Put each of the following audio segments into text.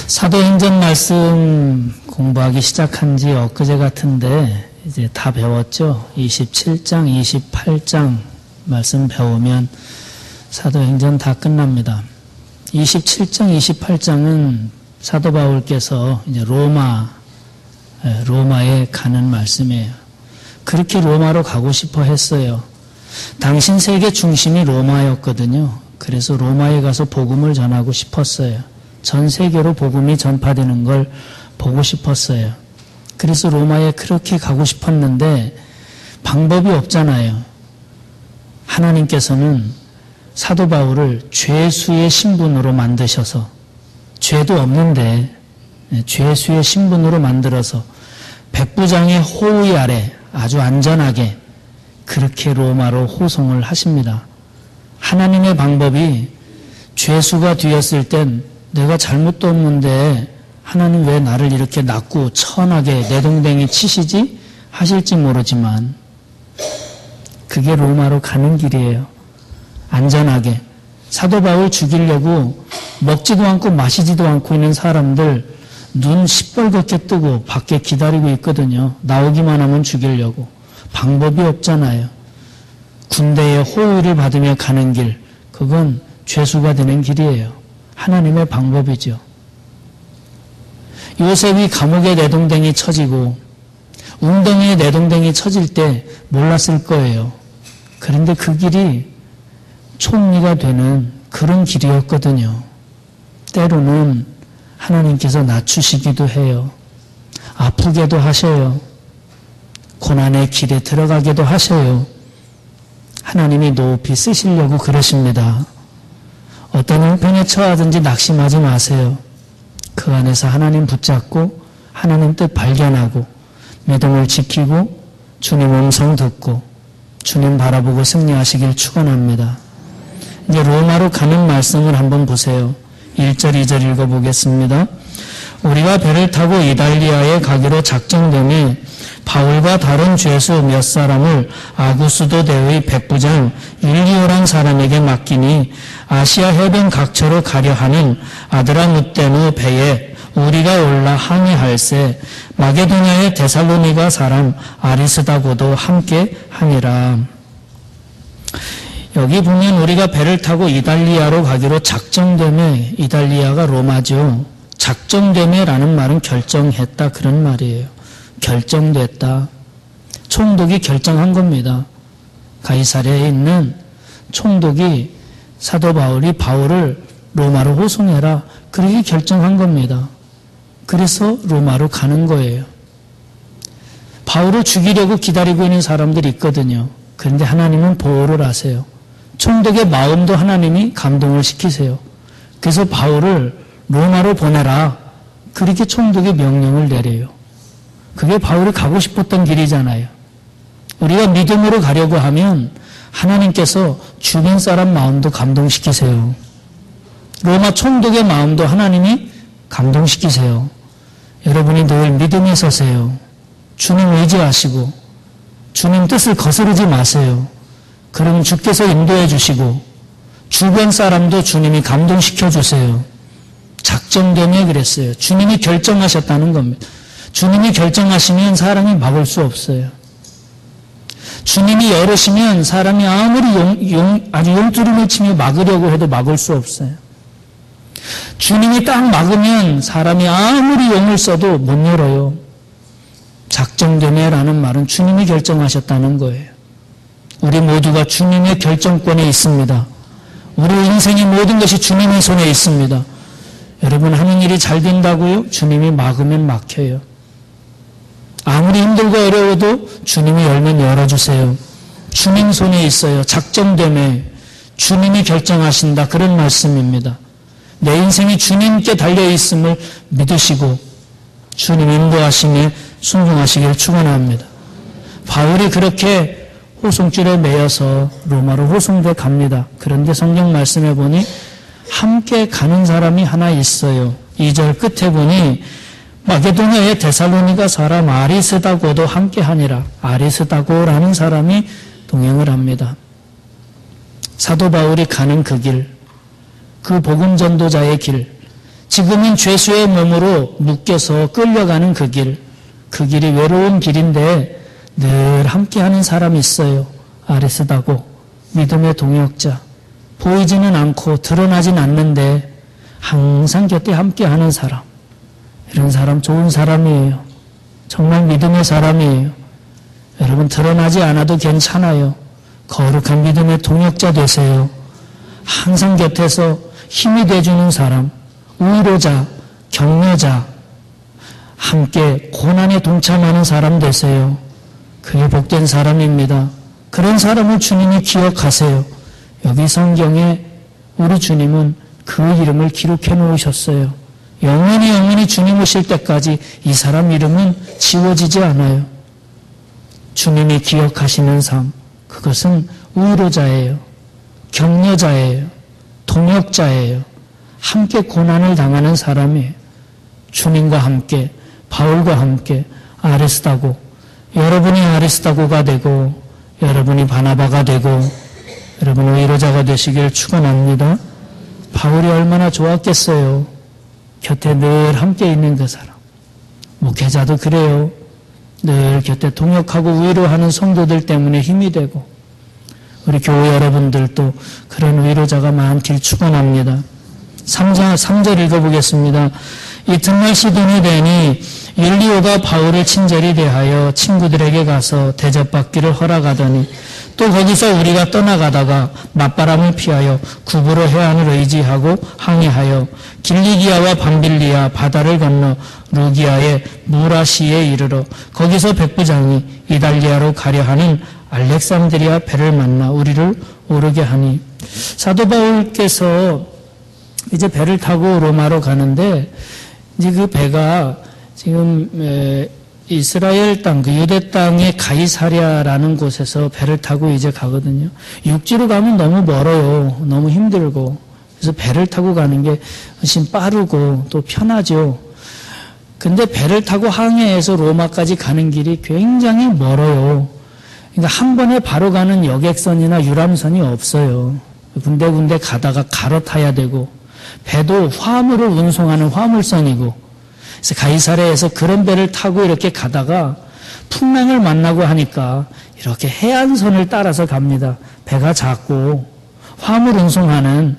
사도행전 말씀 공부하기 시작한 지 엊그제 같은데 이제 다 배웠죠. 27장, 28장 말씀 배우면 사도행전 다 끝납니다. 27장, 28장은 사도 바울께서 이제 로마에 가는 말씀이에요. 그렇게 로마로 가고 싶어 했어요. 당신 세계 중심이 로마였거든요. 그래서 로마에 가서 복음을 전하고 싶었어요. 전 세계로 복음이 전파되는 걸 보고 싶었어요. 그래서 로마에 그렇게 가고 싶었는데 방법이 없잖아요. 하나님께서는 사도 바울을 죄수의 신분으로 만드셔서, 죄도 없는데 죄수의 신분으로 만들어서 백부장의 호의 아래 아주 안전하게 그렇게 로마로 호송을 하십니다. 하나님의 방법이 죄수가 되었을 땐 내가 잘못도 없는데 하나님 왜 나를 이렇게 낮고 천하게 내동댕이 치시지? 하실지 모르지만 그게 로마로 가는 길이에요. 안전하게. 사도 바울 죽이려고 먹지도 않고 마시지도 않고 있는 사람들 눈 시뻘겋게 뜨고 밖에 기다리고 있거든요. 나오기만 하면 죽이려고. 방법이 없잖아요. 군대의 호의를 받으며 가는 길, 그건 죄수가 되는 길이에요. 하나님의 방법이죠. 요셉이 감옥에 내동댕이 쳐지고 웅덩이에 내동댕이 쳐질 때 몰랐을 거예요. 그런데 그 길이 총리가 되는 그런 길이었거든요. 때로는 하나님께서 낮추시기도 해요. 아프게도 하셔요. 고난의 길에 들어가게도 하셔요. 하나님이 높이 쓰시려고 그러십니다. 어떤 형편에 처하든지 낙심하지 마세요. 그 안에서 하나님 붙잡고 하나님 뜻 발견하고 믿음을 지키고 주님 음성 듣고 주님 바라보고 승리하시길 축원합니다. 이제 로마로 가는 말씀을 한번 보세요. 1절, 2절 읽어보겠습니다. 우리가 배를 타고 이달리아에 가기로 작정되니 바울과 다른 죄수 몇 사람을 아구스도 대의 백부장 율리오란 사람에게 맡기니 아시아 해변 각처로 가려 하는 아드라무떼누 배에 우리가 올라 항해할세 마게도냐의 데살로니가 사람 아리스다고도 함께 하니라. 여기 보면 우리가 배를 타고 이달리아로 가기로 작정되매, 이달리아가 로마죠. 작정되매라는 말은 결정했다 그런 말이에요. 결정됐다. 총독이 결정한 겁니다. 가이사랴에 있는 총독이 사도 바울이 바울을 로마로 호송해라. 그렇게 결정한 겁니다. 그래서 로마로 가는 거예요. 바울을 죽이려고 기다리고 있는 사람들이 있거든요. 그런데 하나님은 보호를 하세요. 총독의 마음도 하나님이 감동을 시키세요. 그래서 바울을 로마로 보내라. 그렇게 총독이 명령을 내려요. 그게 바울이 가고 싶었던 길이잖아요. 우리가 믿음으로 가려고 하면 하나님께서 주변 사람 마음도 감동시키세요. 로마 총독의 마음도 하나님이 감동시키세요. 여러분이 늘 믿음에 서세요. 주님 의지하시고 주님 뜻을 거스르지 마세요. 그러면 주께서 인도해 주시고 주변 사람도 주님이 감동시켜 주세요. 작정되며 그랬어요. 주님이 결정하셨다는 겁니다. 주님이 결정하시면 사람이 막을 수 없어요. 주님이 열으시면 사람이 아무리 아주 용두름을 치며 막으려고 해도 막을 수 없어요. 주님이 딱 막으면 사람이 아무리 용을 써도 못 열어요. 작정되며라는 말은 주님이 결정하셨다는 거예요. 우리 모두가 주님의 결정권에 있습니다. 우리 인생의 모든 것이 주님의 손에 있습니다. 여러분 하는 일이 잘 된다고요? 주님이 막으면 막혀요. 아무리 힘들고 어려워도 주님이 열면 열어주세요. 주님 손에 있어요. 작정되매 주님이 결정하신다. 그런 말씀입니다. 내 인생이 주님께 달려있음을 믿으시고 주님 인도하심에 순종하시길 축원합니다. 바울이 그렇게 호송줄에 매여서 로마로 호송돼 갑니다. 그런데 성경 말씀에 보니 함께 가는 사람이 하나 있어요. 2절 끝에 보니 마게도냐의 데살로니가 사람 아리스다고도 함께 하니라. 아리스다고라는 사람이 동행을 합니다. 사도 바울이 가는 그 길, 그 복음 전도자의 길, 지금은 죄수의 몸으로 묶여서 끌려가는 그 길이 외로운 길인데 늘 함께하는 사람이 있어요. 아레스다고, 믿음의 동역자. 보이지는 않고 드러나진 않는데 항상 곁에 함께하는 사람. 이런 사람 좋은 사람이에요. 정말 믿음의 사람이에요. 여러분 드러나지 않아도 괜찮아요. 거룩한 믿음의 동역자 되세요. 항상 곁에서 힘이 돼주는 사람, 위로자, 격려자, 함께 고난에 동참하는 사람 되세요. 그게 복된 사람입니다. 그런 사람을 주님이 기억하세요. 여기 성경에 우리 주님은 그 이름을 기록해 놓으셨어요. 영원히 주님 오실 때까지 이 사람 이름은 지워지지 않아요. 주님이 기억하시는 삶, 그것은 위로자예요. 격려자예요. 동역자예요. 함께 고난을 당하는 사람이에요. 주님과 함께, 바울과 함께 아레스다고, 여러분이 아레스다고가 되고 여러분이 바나바가 되고 여러분 위로자가 되시길 축원합니다. 바울이 얼마나 좋았겠어요. 곁에 늘 함께 있는 그 사람. 목회자도 그래요. 늘 곁에 동역하고 위로하는 성도들 때문에 힘이 되고 우리 교회 여러분들도 그런 위로자가 많길 축원합니다. 3절 읽어보겠습니다. 이튿날 시돈이 되니 율리오가 바울을 친절히 대하여 친구들에게 가서 대접받기를 허락하더니 또 거기서 우리가 떠나가다가 맞바람을 피하여 구브로 해안을 의지하고 항해하여 길리기아와 밤빌리아 바다를 건너 루기아의 무라시에 이르러 거기서 백부장이 이달리아로 가려 하는 알렉산드리아 배를 만나 우리를 오르게 하니 사도 바울께서 이제 배를 타고 로마로 가는데 이제 그 배가 지금 이스라엘 땅, 그 유대 땅의 가이사랴라는 곳에서 배를 타고 이제 가거든요. 육지로 가면 너무 멀어요. 너무 힘들고. 그래서 배를 타고 가는 게 훨씬 빠르고 또 편하죠. 근데 배를 타고 항해해서 로마까지 가는 길이 굉장히 멀어요. 그러니까 한 번에 바로 가는 여객선이나 유람선이 없어요. 군데군데 가다가 갈아타야 되고 배도 화물을 운송하는 화물선이고 그래서 가이사랴에서 그런 배를 타고 이렇게 가다가 풍랑을 만나고 하니까 이렇게 해안선을 따라서 갑니다. 배가 작고 화물 운송하는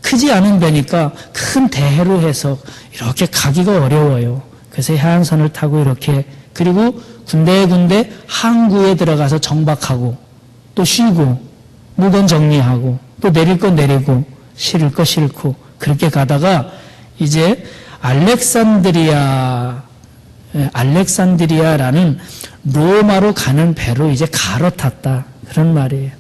크지 않은 배니까 큰 대해로 해서 이렇게 가기가 어려워요. 그래서 해안선을 타고 이렇게 그리고 군데군데 항구에 들어가서 정박하고 또 쉬고 물건 정리하고 또 내릴 거 내리고 실을 거 싣고 그렇게 가다가 이제 알렉산드리아라는 로마로 가는 배로 이제 갈아탔다. 그런 말이에요.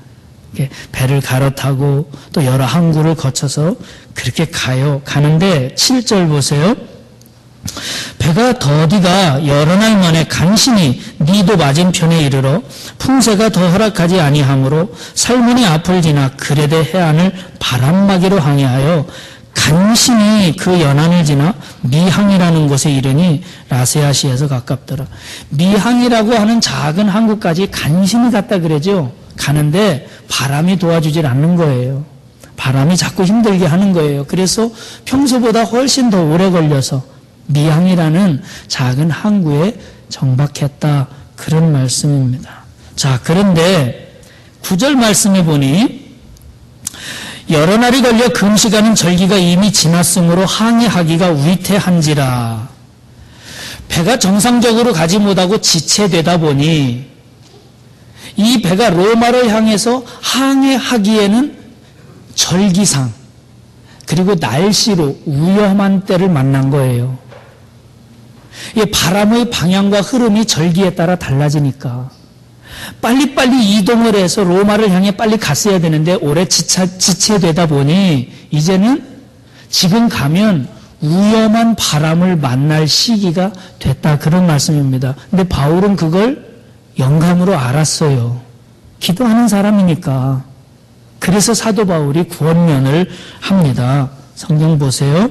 배를 갈아타고 또 여러 항구를 거쳐서 그렇게 가는데 7절 보세요. 배가 더디가 여러 날 만에 간신히 니도 맞은편에 이르러 풍세가 더 허락하지 아니하므로 살문의 앞을 지나 그레데 해안을 바람막이로 항해하여 간신히 그 연안을 지나 미항이라는 곳에 이르니 라세아시에서 가깝더라. 미항이라고 하는 작은 항구까지 간신히 갔다 그러죠. 가는데 바람이 도와주질 않는 거예요. 바람이 자꾸 힘들게 하는 거예요. 그래서 평소보다 훨씬 더 오래 걸려서 미항이라는 작은 항구에 정박했다. 그런 말씀입니다. 자, 그런데 9절 말씀해 보니 여러 날이 걸려 금시가는 절기가 이미 지났으므로 항해하기가 위태한지라. 배가 정상적으로 가지 못하고 지체되다 보니 이 배가 로마를 향해서 항해하기에는 절기상 그리고 날씨로 위험한 때를 만난 거예요. 이 바람의 방향과 흐름이 절기에 따라 달라지니까 빨리빨리 이동을 해서 로마를 향해 빨리 갔어야 되는데 오래 지체되다 보니 이제는 지금 가면 위험한 바람을 만날 시기가 됐다. 그런 말씀입니다. 근데 바울은 그걸 영감으로 알았어요. 기도하는 사람이니까. 그래서 사도 바울이 구원면을 합니다. 성경 보세요.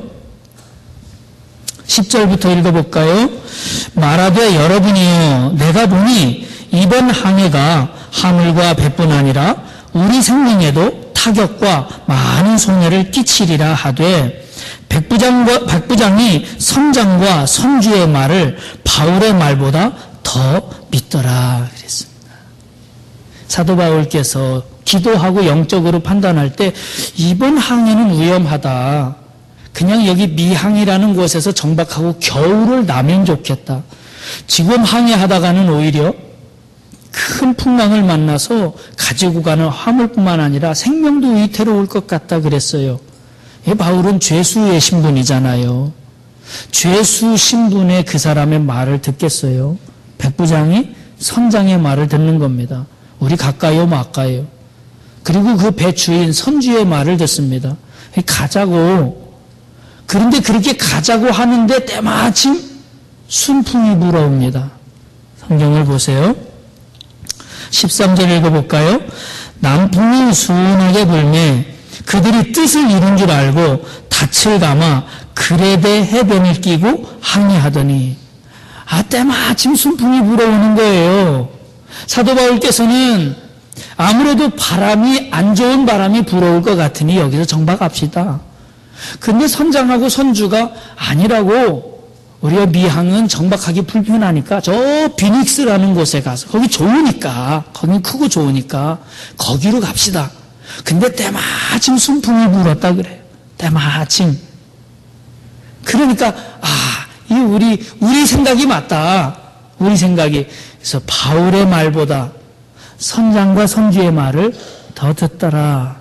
10절부터 읽어볼까요? 말하되 여러분이요 내가 보니 이번 항해가 하물과 배뿐 아니라 우리 생명에도 타격과 많은 손해를 끼치리라 하되 백부장이 선장과 선주의 말을 바울의 말보다 더 믿더라 그랬습니다. 사도 바울께서 기도하고 영적으로 판단할 때 이번 항해는 위험하다. 그냥 여기 미항이라는 곳에서 정박하고 겨울을 나면 좋겠다. 지금 항해하다가는 오히려 큰 풍랑을 만나서 가지고 가는 화물뿐만 아니라 생명도 위태로울 것 같다 그랬어요. 바울은 죄수의 신분이잖아요. 죄수 신분의 그 사람의 말을 듣겠어요? 백부장이 선장의 말을 듣는 겁니다. 우리 갈까요 말까요? 그리고 그 배 주인 선주의 말을 듣습니다. 가자고. 그런데 그렇게 가자고 하는데 때마침 순풍이 불어옵니다. 성경을 보세요. 13절 읽어볼까요? 남풍이 순하게 불매 그들이 뜻을 이룬 줄 알고 닻을 감아 그레데 해변을 끼고 항해하더니 때마침 순풍이 불어오는 거예요. 사도 바울께서는 아무래도 바람이 안 좋은 바람이 불어올 것 같으니 여기서 정박합시다. 근데 선장하고 선주가 아니라고 우리가 미항은 정박하기 불편하니까 저 비닉스라는 곳에 가서 거기 좋으니까 거기 크고 좋으니까 거기로 갑시다. 근데 때마침 순풍이 불었다 그래요. 때마침. 그러니까 이 우리 생각이 맞다. 우리 생각이. 그래서 바울의 말보다 선장과 선주의 말을 더 듣더라.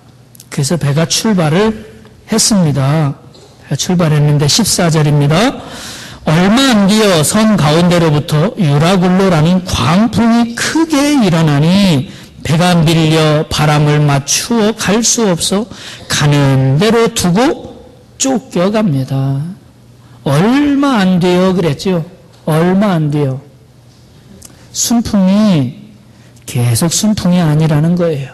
그래서 배가 출발을 했습니다. 배가 출발했는데 14절입니다. 얼마 안 뒤어 선 가운데로부터 유라굴로라는 광풍이 크게 일어나니 배가 밀려 바람을 맞추어 갈 수 없어 가는 대로 두고 쫓겨갑니다. 얼마 안 돼요 그랬죠. 얼마 안 돼요. 순풍이 계속 순풍이 아니라는 거예요.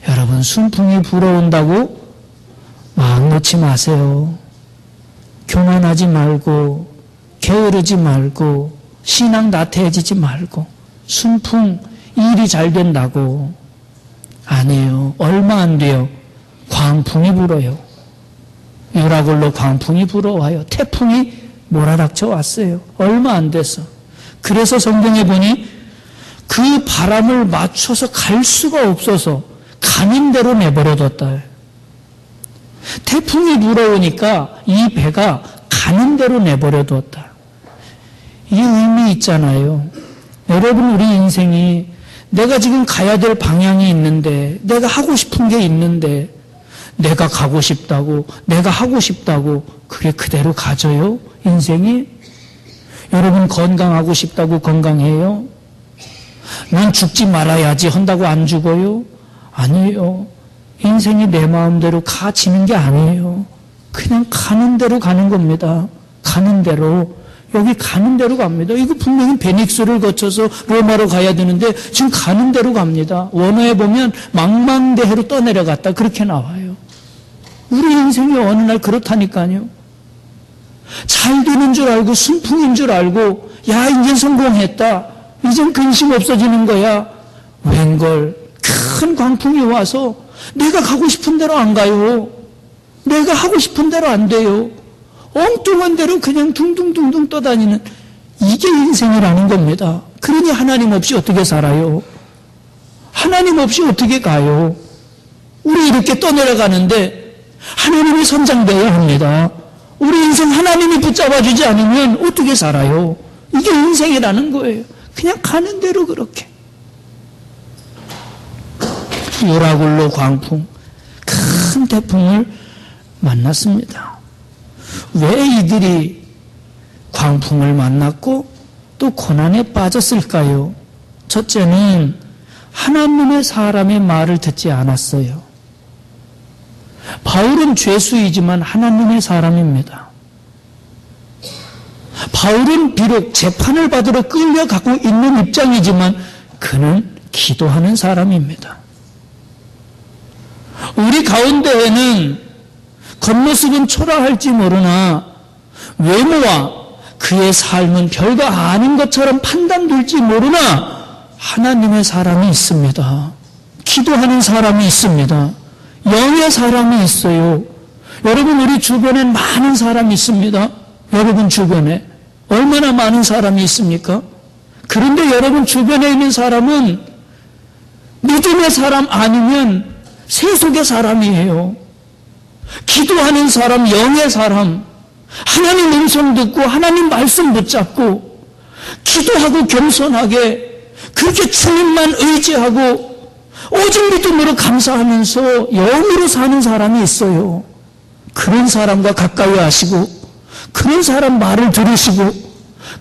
여러분 순풍이 불어온다고 마음 놓지 마세요. 교만하지 말고 게으르지 말고 신앙 나태해지지 말고 순풍 일이 잘 된다고 아니에요. 얼마 안 돼요. 광풍이 불어요. 유라굴로 광풍이 불어와요. 태풍이 몰아닥쳐 왔어요. 얼마 안 돼서. 그래서 성경에 보니 그 바람을 맞춰서 갈 수가 없어서 가는 대로 내버려뒀다. 태풍이 불어오니까 이 배가 가는 대로 내버려뒀다. 이 의미 있잖아요. 여러분 우리 인생이 내가 지금 가야 될 방향이 있는데 내가 하고 싶은 게 있는데 내가 가고 싶다고 내가 하고 싶다고 그게 그대로 가져요? 인생이? 여러분 건강하고 싶다고 건강해요? 난 죽지 말아야지 한다고 안 죽어요? 아니에요. 인생이 내 마음대로 가지는 게 아니에요. 그냥 가는 대로 가는 겁니다. 가는 대로. 여기 가는 대로 갑니다. 이거 분명히 베닉스를 거쳐서 로마로 가야 되는데 지금 가는 대로 갑니다. 원어에 보면 망망대해로 떠내려갔다 그렇게 나와요. 우리 인생이 어느 날 그렇다니까요. 잘 되는 줄 알고 순풍인 줄 알고 야 이제 성공했다. 이젠 근심 없어지는 거야. 웬걸 큰 광풍이 와서 내가 가고 싶은 대로 안 가요. 내가 하고 싶은 대로 안 돼요. 엉뚱한 대로 그냥 둥둥둥둥 떠다니는 이게 인생이라는 겁니다. 그러니 하나님 없이 어떻게 살아요? 하나님 없이 어떻게 가요? 우리 이렇게 떠내려가는데 하나님이 선장되어야 합니다. 우리 인생 하나님이 붙잡아주지 않으면 어떻게 살아요? 이게 인생이라는 거예요. 그냥 가는 대로 그렇게. 유라굴로 광풍, 큰 태풍을 만났습니다. 왜 이들이 광풍을 만났고 또 고난에 빠졌을까요? 첫째는 하나님의 사람의 말을 듣지 않았어요. 바울은 죄수이지만 하나님의 사람입니다. 바울은 비록 재판을 받으러 끌려가고 있는 입장이지만 그는 기도하는 사람입니다. 우리 가운데에는 겉모습은 초라할지 모르나 외모와 그의 삶은 별거 아닌 것처럼 판단될지 모르나 하나님의 사람이 있습니다. 기도하는 사람이 있습니다. 영의 사람이 있어요. 여러분, 우리 주변에 많은 사람이 있습니다. 여러분 주변에 얼마나 많은 사람이 있습니까? 그런데 여러분 주변에 있는 사람은 믿음의 사람 아니면 세속의 사람이에요. 기도하는 사람, 영의 사람, 하나님 음성 듣고 하나님 말씀 붙잡고 기도하고 겸손하게 그렇게 주님만 의지하고 오직 믿음으로 감사하면서 영으로 사는 사람이 있어요. 그런 사람과 가까이 하시고 그런 사람 말을 들으시고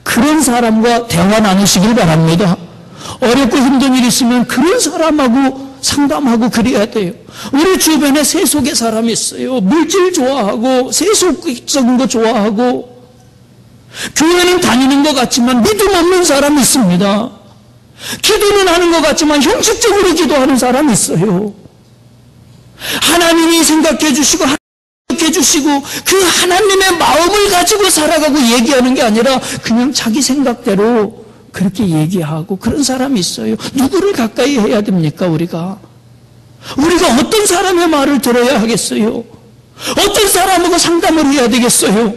그런 사람과 대화 나누시길 바랍니다. 어렵고 힘든 일 있으면 그런 사람하고 상담하고 그래야 돼요. 우리 주변에 세속의 사람이 있어요. 물질 좋아하고 세속적인 거 좋아하고 교회는 다니는 것 같지만 믿음 없는 사람이 있습니다. 기도는 하는 것 같지만 형식적으로 기도하는 사람이 있어요. 하나님이 생각해 주시고 해주시고 그 하나님의 마음을 가지고 살아가고 얘기하는 게 아니라 그냥 자기 생각대로 그렇게 얘기하고 그런 사람이 있어요. 누구를 가까이 해야 됩니까? 우리가 어떤 사람의 말을 들어야 하겠어요? 어떤 사람하고 상담을 해야 되겠어요?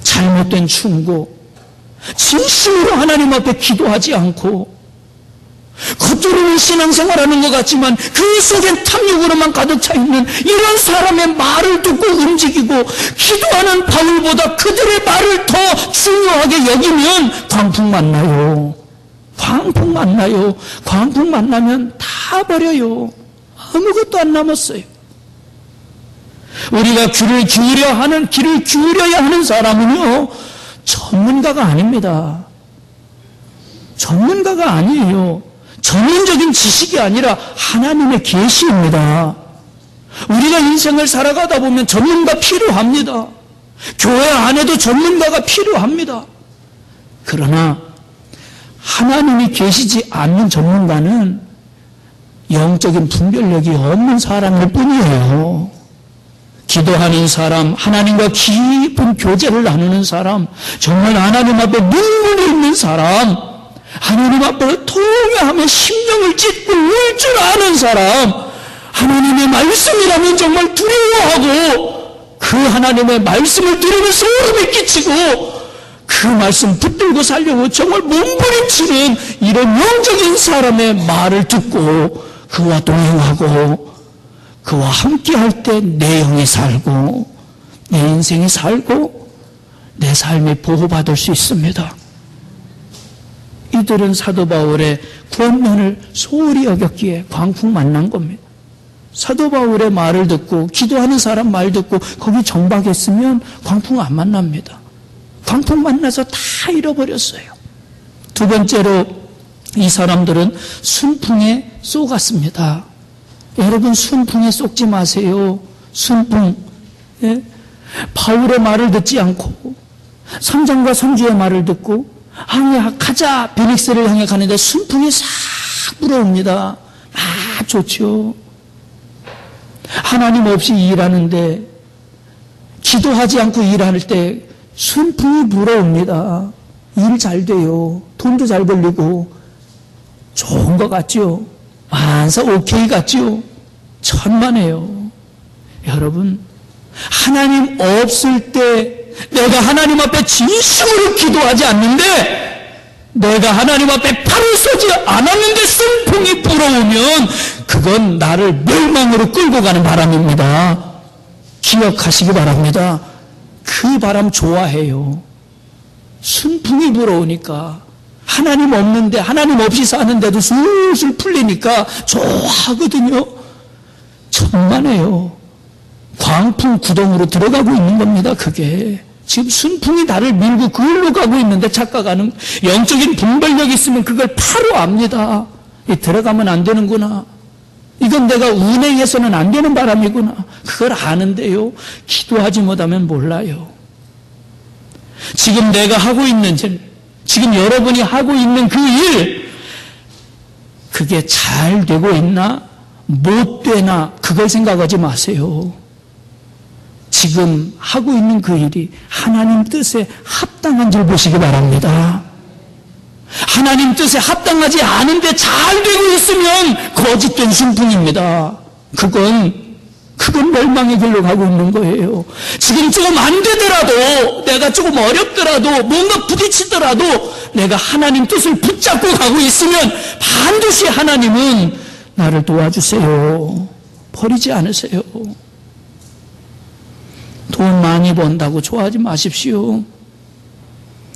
잘못된 충고, 진심으로 하나님 앞에 기도하지 않고 겉으로는 신앙생활하는 것 같지만 그 속엔 탐욕으로만 가득 차 있는 이런 사람의 말을 듣고 움직이고 기도하는 바울보다 그들의 말을 더 중요하게 여기면 광풍 만나요. 광풍 만나요. 광풍 만나면 다 버려요. 아무것도 안 남았어요. 우리가 귀를 기울여야 하는 사람은요, 전문가가 아닙니다. 전문가가 아니에요. 전문적인 지식이 아니라 하나님의 계시입니다. 우리가 인생을 살아가다 보면 전문가 필요합니다. 교회 안에도 전문가가 필요합니다. 그러나 하나님이 계시지 않는 전문가는 영적인 분별력이 없는 사람일 뿐이에요. 기도하는 사람, 하나님과 깊은 교제를 나누는 사람, 정말 하나님 앞에 눈물이 있는 사람, 하나님 앞에 통회하며 심령을 찢고 울 줄 아는 사람, 하나님의 말씀이라면 정말 두려워하고 그 하나님의 말씀을 들으면서 소름이 끼치고 그 말씀 붙들고 살려고 정말 몸부림치는 이런 영적인 사람의 말을 듣고 그와 동행하고 그와 함께 할 때 내 영이 살고 내 인생이 살고 내 삶이 보호받을 수 있습니다. 이들은 사도 바울의 권면을 소홀히 여겼기에 광풍 만난 겁니다. 사도 바울의 말을 듣고 기도하는 사람 말 듣고 거기 정박했으면 광풍 안 만납니다. 광풍 만나서 다 잃어버렸어요. 두 번째로 이 사람들은 순풍에 쏘갔습니다. 여러분, 순풍에 쏘지 마세요. 순풍. 예? 바울의 말을 듣지 않고 선장과 선주의 말을 듣고 가자 베닉스를 향해 가는데 순풍이 싹 불어옵니다. 좋죠. 하나님 없이 일하는데 기도하지 않고 일할 때 순풍이 불어옵니다. 일 잘 돼요. 돈도 잘 벌리고 좋은 것 같죠. 만사 오케이 같죠. 천만에요. 여러분, 하나님 없을 때 내가 하나님 앞에 진심으로 기도하지 않는데 내가 하나님 앞에 발을 쏘지 않았는데 순풍이 불어오면 그건 나를 멸망으로 끌고 가는 바람입니다. 기억하시기 바랍니다. 그 바람 좋아해요. 순풍이 불어오니까 하나님 없는데 하나님 없이 사는데도 술술 풀리니까 좋아하거든요. 천만에요. 광풍 구덩으로 들어가고 있는 겁니다. 그게 지금 순풍이 나를 밀고 그걸로 가고 있는데 착각하는 영적인 분별력이 있으면 그걸 바로 압니다. 들어가면 안 되는구나. 이건 내가 운행해서는 안 되는 바람이구나. 그걸 아는데요, 기도하지 못하면 몰라요. 지금 내가 하고 있는 일, 지금 여러분이 하고 있는 그 일, 그게 잘 되고 있나 못 되나 그걸 생각하지 마세요. 지금 하고 있는 그 일이 하나님 뜻에 합당한 줄 보시기 바랍니다. 하나님 뜻에 합당하지 않은데 잘 되고 있으면 거짓된 순풍입니다. 그건 그건 멸망의 길로 가고 있는 거예요. 지금 조금 안 되더라도, 내가 조금 어렵더라도, 뭔가 부딪히더라도 내가 하나님 뜻을 붙잡고 가고 있으면 반드시 하나님은 나를 도와주세요. 버리지 않으세요. 돈 많이 번다고 좋아하지 마십시오.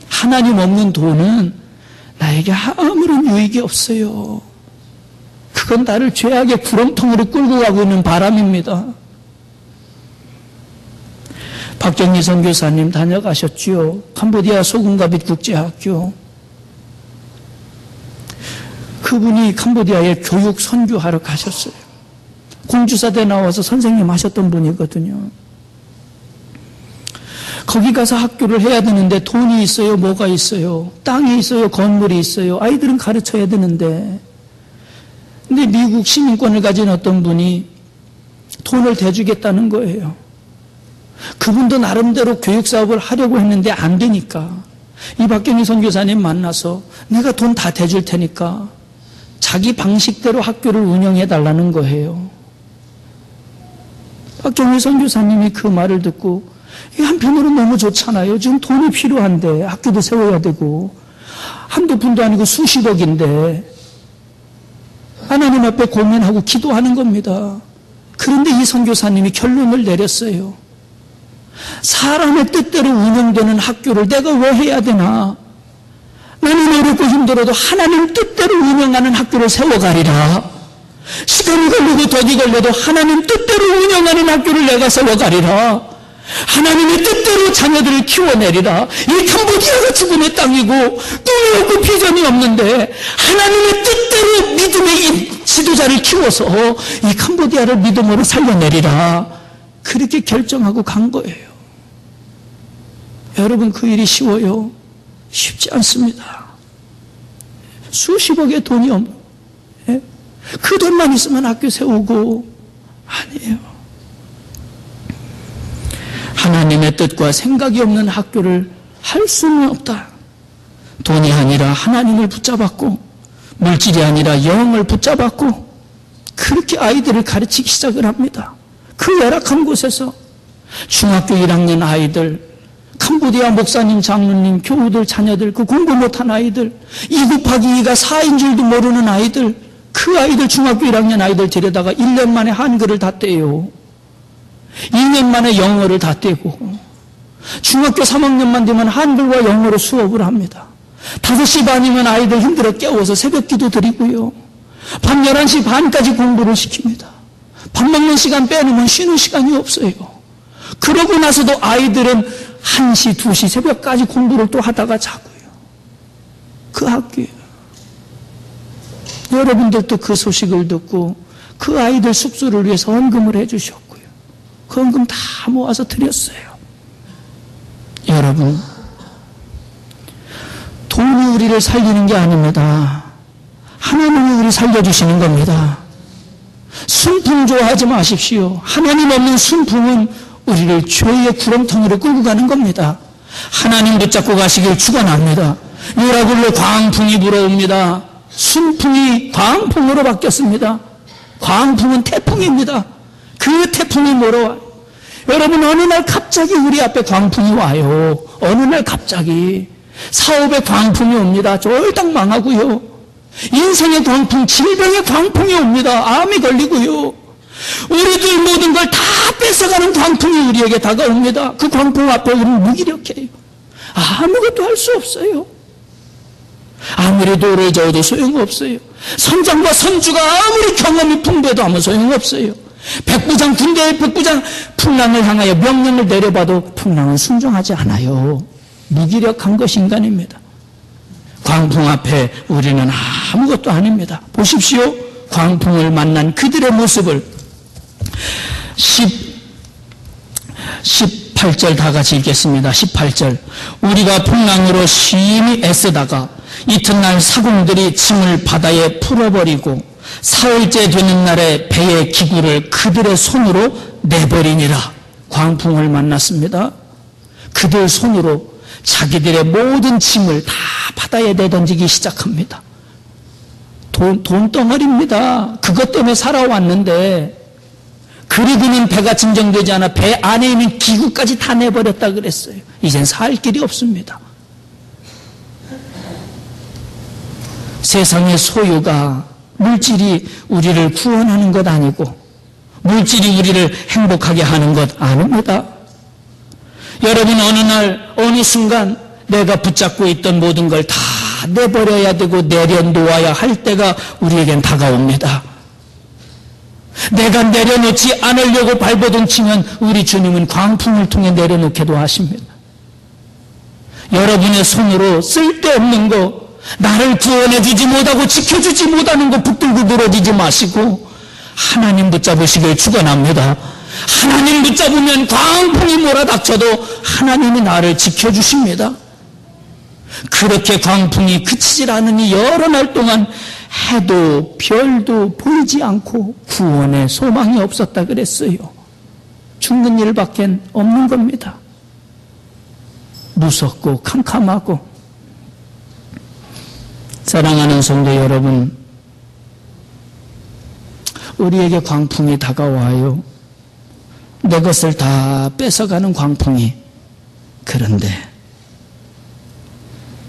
하나님 없는 돈은 나에게 아무런 유익이 없어요. 그건 나를 죄악의 구렁텅이로 끌고 가고 있는 바람입니다. 박정희 선교사님 다녀가셨지요. 캄보디아 소금가빗 국제학교. 그분이 캄보디아에 교육 선교하러 가셨어요. 공주사대 나와서 선생님 하셨던 분이거든요. 거기 가서 학교를 해야 되는데 돈이 있어요? 뭐가 있어요? 땅이 있어요? 건물이 있어요? 아이들은 가르쳐야 되는데. 근데 미국 시민권을 가진 어떤 분이 돈을 대주겠다는 거예요. 그분도 나름대로 교육사업을 하려고 했는데 안 되니까 이 박경희 선교사님 만나서 내가 돈 다 대줄 테니까 자기 방식대로 학교를 운영해 달라는 거예요. 박경희 선교사님이 그 말을 듣고 한편으로는 너무 좋잖아요. 지금 돈이 필요한데 학교도 세워야 되고 한두 푼도 아니고 수십억인데 하나님 앞에 고민하고 기도하는 겁니다. 그런데 이 선교사님이 결론을 내렸어요. 사람의 뜻대로 운영되는 학교를 내가 왜 해야 되나? 나는 어렵고 힘들어도 하나님 뜻대로 운영하는 학교를 세워가리라. 시간이 걸리고 돈이 걸려도 하나님 뜻대로 운영하는 학교를 내가 세워가리라. 하나님의 뜻대로 자녀들을 키워내리라. 이 캄보디아가 죽음의 땅이고 꿈이 없고 비전이 없는데 하나님의 뜻대로 믿음의 지도자를 키워서 이 캄보디아를 믿음으로 살려내리라. 그렇게 결정하고 간 거예요. 여러분, 그 일이 쉬워요? 쉽지 않습니다. 수십억의 돈이 없는, 그 돈만 있으면 학교 세우고, 아니에요. 하나님의 뜻과 생각이 없는 학교를 할 수는 없다. 돈이 아니라 하나님을 붙잡았고, 물질이 아니라 영을 붙잡았고, 그렇게 아이들을 가르치기 시작을 합니다. 그 열악한 곳에서 중학교 1학년 아이들, 캄보디아 목사님, 장로님, 교우들, 자녀들, 그 공부 못한 아이들, 2 곱하기 2가 4인 줄도 모르는 아이들, 그 아이들, 중학교 1학년 아이들 데려다가 1년 만에 한글을 다 떼요. 2년 만에 영어를 다 떼고, 중학교 3학년만 되면 한글과 영어로 수업을 합니다. 5시 반이면 아이들 힘들어 깨워서 새벽 기도 드리고요. 밤 11시 반까지 공부를 시킵니다. 밥 먹는 시간 빼놓으면 쉬는 시간이 없어요. 그러고 나서도 아이들은 1시, 2시 새벽까지 공부를 또 하다가 자고요. 그 학교에. 여러분들도 그 소식을 듣고 그 아이들 숙소를 위해서 헌금을 해주셨고요. 그 헌금 다 모아서 드렸어요. 여러분, 돈이 우리를 살리는 게 아닙니다. 하나님이 우리 살려주시는 겁니다. 순풍 좋아하지 마십시오. 하나님 없는 순풍은 우리를 죄의 구렁텅이로 끌고 가는 겁니다. 하나님 붙잡고 가시길 축원합니다. 유라굴로 광풍이 불어옵니다. 순풍이 광풍으로 바뀌었습니다. 광풍은 태풍입니다. 그 태풍이 몰아와요. 여러분, 어느 날 갑자기 우리 앞에 광풍이 와요. 어느 날 갑자기 사업에 광풍이 옵니다. 쫄딱 망하고요. 인생의 광풍, 질병의 광풍이 옵니다. 암이 걸리고요. 우리들 모든 걸 다 뺏어가는 광풍이 우리에게 다가옵니다. 그 광풍 앞에 우리는 무기력해요. 아무것도 할 수 없어요. 아무리 돌을 저어도 소용없어요. 선장과 선주가 아무리 경험이 풍부해도 아무 소용없어요. 백부장, 군대의 백부장 풍랑을 향하여 명령을 내려봐도 풍랑은 순종하지 않아요. 무기력한 것이 인간입니다. 광풍 앞에 우리는 아무것도 아닙니다. 보십시오. 광풍을 만난 그들의 모습을 18절 다 같이 읽겠습니다. 18절. 우리가 풍랑으로 심히 애쓰다가 이튿날 사공들이 짐을 바다에 풀어버리고 사흘째 되는 날에 배의 기구를 그들의 손으로 내버리니라. 광풍을 만났습니다. 그들 손으로 자기들의 모든 짐을 다 바다에 내던지기 시작합니다. 돈덩어리입니다. 그것 때문에 살아왔는데 그리고는 배가 진정되지 않아 배 안에 있는 기구까지 다 내버렸다 그랬어요. 이젠 살 길이 없습니다. 세상의 소유가 물질이 우리를 구원하는 것 아니고 물질이 우리를 행복하게 하는 것 아닙니다. 여러분, 어느 날 어느 순간 내가 붙잡고 있던 모든 걸 다 내버려야 되고 내려놓아야 할 때가 우리에겐 다가옵니다. 내가 내려놓지 않으려고 발버둥 치면 우리 주님은 광풍을 통해 내려놓게도 하십니다. 여러분의 손으로 쓸데없는 거, 나를 구원해 주지 못하고 지켜주지 못하는 거 붙들고 늘어지지 마시고 하나님 붙잡으시길 축원합니다. 하나님 붙잡으면 광풍이 몰아닥쳐도 하나님이 나를 지켜주십니다. 그렇게 광풍이 그치질 않으니 여러 날 동안 해도 별도 보이지 않고 구원의 소망이 없었다 그랬어요. 죽는 일밖에 없는 겁니다. 무섭고 캄캄하고. 사랑하는 성도 여러분, 우리에게 광풍이 다가와요. 내 것을 다 뺏어가는 광풍이. 그런데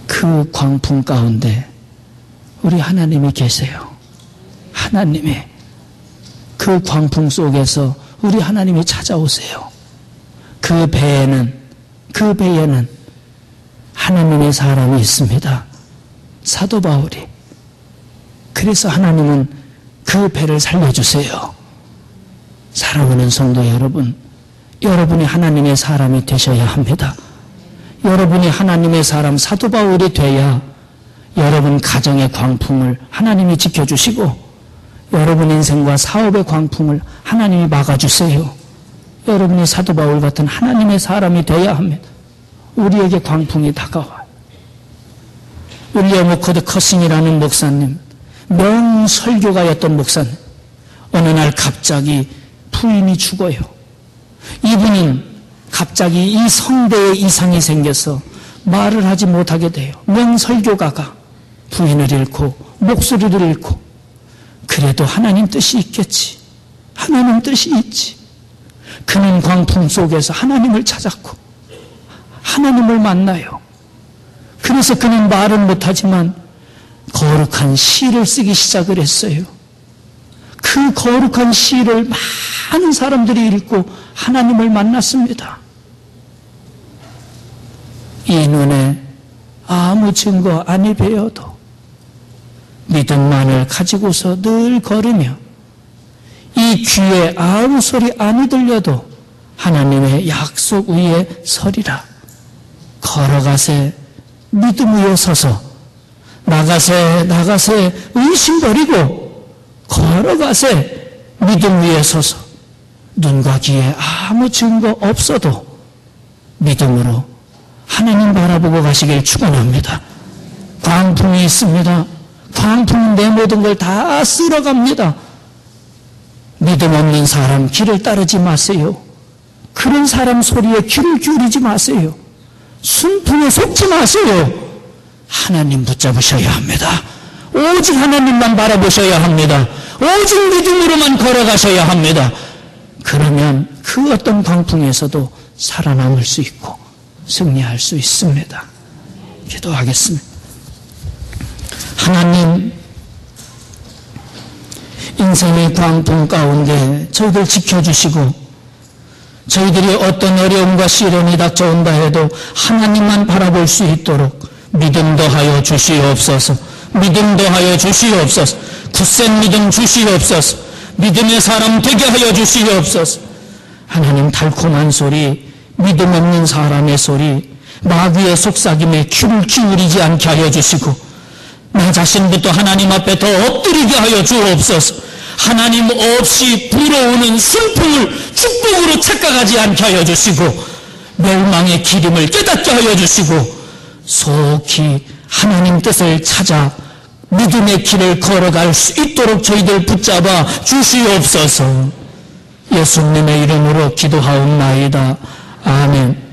그 광풍 가운데 우리 하나님이 계세요. 하나님이 그 광풍 속에서 우리 하나님이 찾아오세요. 그 배에는 하나님의 사람이 있습니다. 사도 바울이. 그래서 하나님은 그 배를 살려주세요. 사랑하는 성도 여러분, 여러분이 하나님의 사람이 되셔야 합니다. 여러분이 하나님의 사람 사도 바울이 돼야 여러분 가정의 광풍을 하나님이 지켜주시고 여러분 인생과 사업의 광풍을 하나님이 막아주세요. 여러분이 사도 바울 같은 하나님의 사람이 되어야 합니다. 우리에게 광풍이 다가와요. 윌리엄 오코드 커싱이라는 목사님, 명설교가였던 목사님, 어느 날 갑자기 부인이 죽어요. 이분은 갑자기 이 성대에 이상이 생겨서 말을 하지 못하게 돼요. 명설교가가 부인을 잃고 목소리를 잃고. 그래도 하나님 뜻이 있겠지. 하나님 뜻이 있지. 그는 광풍 속에서 하나님을 찾았고 하나님을 만나요. 그래서 그는 말은 못하지만 거룩한 시를 쓰기 시작을 했어요. 그 거룩한 시를 많은 사람들이 읽고 하나님을 만났습니다. 이 눈에 아무 증거 아니 배어도 믿음만을 가지고서 늘 걸으며 이 귀에 아무 소리 아니 들려도 하나님의 약속 위에 서리라. 걸어가세 믿음 위에 서서 나가세 의심 버리고 걸어가세 믿음 위에 서서 눈과 귀에 아무 증거 없어도 믿음으로 하나님 바라보고 가시길 축원합니다. 광풍이 있습니다. 광풍은 내 모든 걸 다 쓸어갑니다. 믿음 없는 사람 길을 따르지 마세요. 그런 사람 소리에 귀를 기울이지 마세요. 순풍에 속지 마세요. 하나님 붙잡으셔야 합니다. 오직 하나님만 바라보셔야 합니다. 오직 믿음으로만 걸어가셔야 합니다. 그러면 그 어떤 광풍에서도 살아남을 수 있고 승리할 수 있습니다. 기도하겠습니다. 하나님, 인생의 광풍 가운데 저희들 지켜주시고 저희들이 어떤 어려움과 시련이 닥쳐온다 해도 하나님만 바라볼 수 있도록 믿음 더하여 주시옵소서. 믿음 더하여 주시옵소서. 굳센 믿음 주시옵소서. 믿음의 사람 되게 하여 주시옵소서. 하나님, 달콤한 소리, 믿음 없는 사람의 소리, 마귀의 속삭임에 귀를 기울이지 않게 하여 주시고 나 자신부터 하나님 앞에 더 엎드리게 하여 주옵소서. 하나님 없이 불어오는 순풍을 축복으로 착각하지 않게 하여 주시고 멸망의 기름을 깨닫게 하여 주시고 속히 하나님 뜻을 찾아 믿음의 길을 걸어갈 수 있도록 저희들 붙잡아 주시옵소서. 예수님의 이름으로 기도하옵나이다. 아멘.